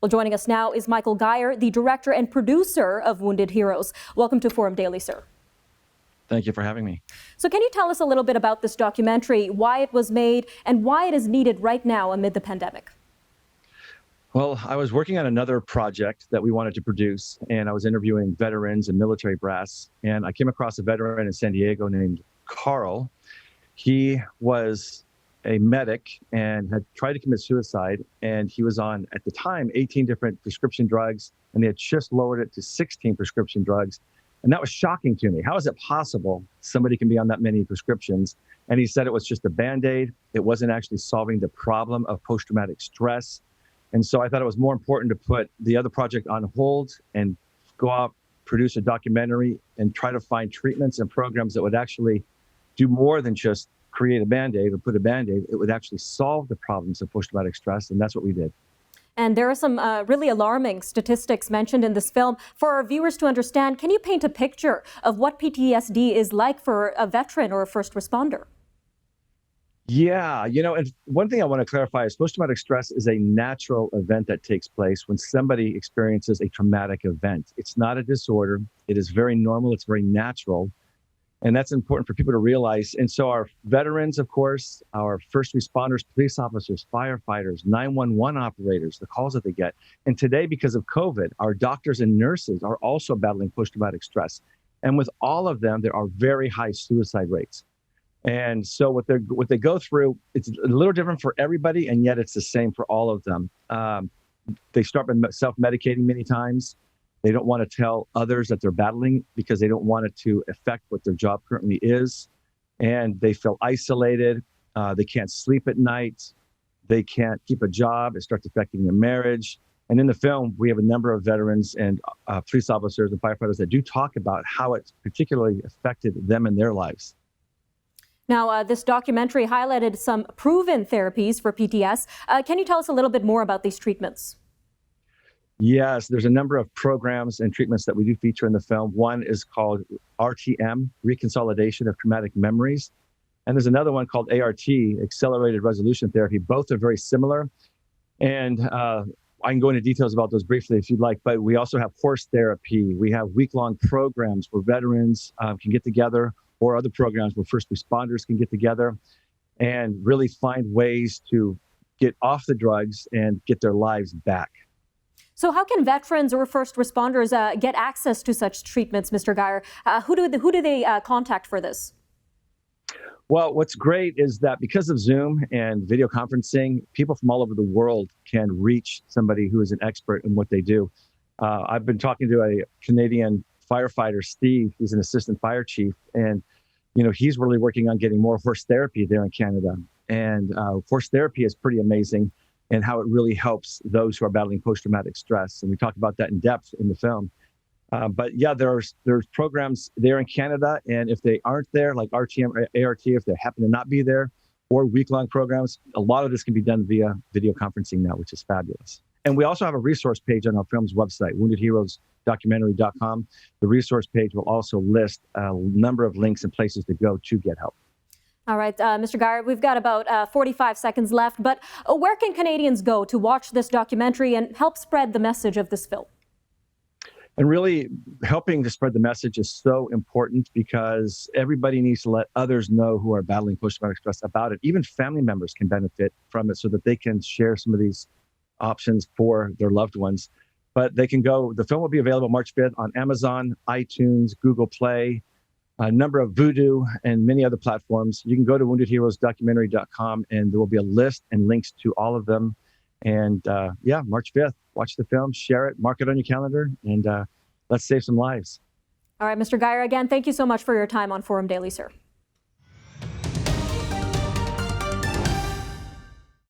Well, joining us now is Michael Gier, the director and producer of Wounded Heroes. Welcome to Forum Daily, sir. Thank you for having me. So can you tell us a little bit about this documentary, why it was made, and why it is needed right now amid the pandemic? Well, I was working on another project that we wanted to produce, and I was interviewing veterans and military brass, and I came across a veteran in San Diego named Carl. He was a medic and had tried to commit suicide, and he was on, at the time, 18 different prescription drugs, and they had just lowered it to 16 prescription drugs. And that was shocking to me. How is it possible somebody can be on that many prescriptions? And he said it was just a Band-Aid. It wasn't actually solving the problem of post-traumatic stress. And so I thought it was more important to put the other project on hold and go out, produce a documentary, and try to find treatments and programs that would actually do more than just create a Band-Aid or put a Band-Aid. It would actually solve the problems of post-traumatic stress, and that's what we did. And there are some really alarming statistics mentioned in this film. For our viewers to understand, can you paint a picture of what PTSD is like for a veteran or a first responder? Yeah, and one thing I want to clarify is post-traumatic stress is a natural event that takes place when somebody experiences a traumatic event. It's not a disorder. It is very normal. It's very natural. And that's important for people to realize. And so our veterans, of course, our first responders, police officers, firefighters, 911 operators, the calls that they get. And today, because of COVID, our doctors and nurses are also battling post-traumatic stress. And with all of them, there are very high suicide rates. And so what they go through, it's a little different for everybody, and yet it's the same for all of them. They start by self-medicating many times. They don't want to tell others that they're battling because they don't want it to affect what their job currently is. And they feel isolated. They can't sleep at night. They can't keep a job. It starts affecting their marriage. And in the film, we have a number of veterans and police officers and firefighters that do talk about how it particularly affected them in their lives. Now, this documentary highlighted some proven therapies for PTS. Can you tell us a little bit more about these treatments? Yes, there's a number of programs and treatments that we do feature in the film. One is called RTM, Reconsolidation of Traumatic Memories. And there's another one called ART, Accelerated Resolution Therapy. Both are very similar. And I can go into details about those briefly if you'd like, but we also have horse therapy. We have week-long programs where veterans can get together, or other programs where first responders can get together and really find ways to get off the drugs and get their lives back. So how can veterans or first responders get access to such treatments, Mr. Gier? Who do they contact for this? Well, what's great is that because of Zoom and video conferencing, people from all over the world can reach somebody who is an expert in what they do. I've been talking to a Canadian firefighter, Steve. He's an assistant fire chief, and he's really working on getting more horse therapy there in Canada. And horse therapy is pretty amazing, and how it really helps those who are battling post-traumatic stress. And we talk about that in depth in the film. But yeah, there's programs there in Canada, and if they aren't there, like RTM or ART, if they happen to not be there, or week-long programs, a lot of this can be done via video conferencing now, which is fabulous. And we also have a resource page on our film's website, woundedheroesdocumentary.com. The resource page will also list a number of links and places to go to get help. All right, Mr. Gier, we've got about 45 seconds left, but where can Canadians go to watch this documentary and help spread the message of this film? And really helping to spread the message is so important because everybody needs to let others know who are battling post-traumatic stress about it. Even family members can benefit from it so that they can share some of these options for their loved ones. But they can go, the film will be available March 5th on Amazon, iTunes, Google Play, a number of Vudu and many other platforms. You can go to woundedheroesdocumentary.com and there will be a list and links to all of them. And yeah, March 5th, watch the film, share it, mark it on your calendar, and let's save some lives. All right, Mr. Gier, again, thank you so much for your time on Forum Daily, sir.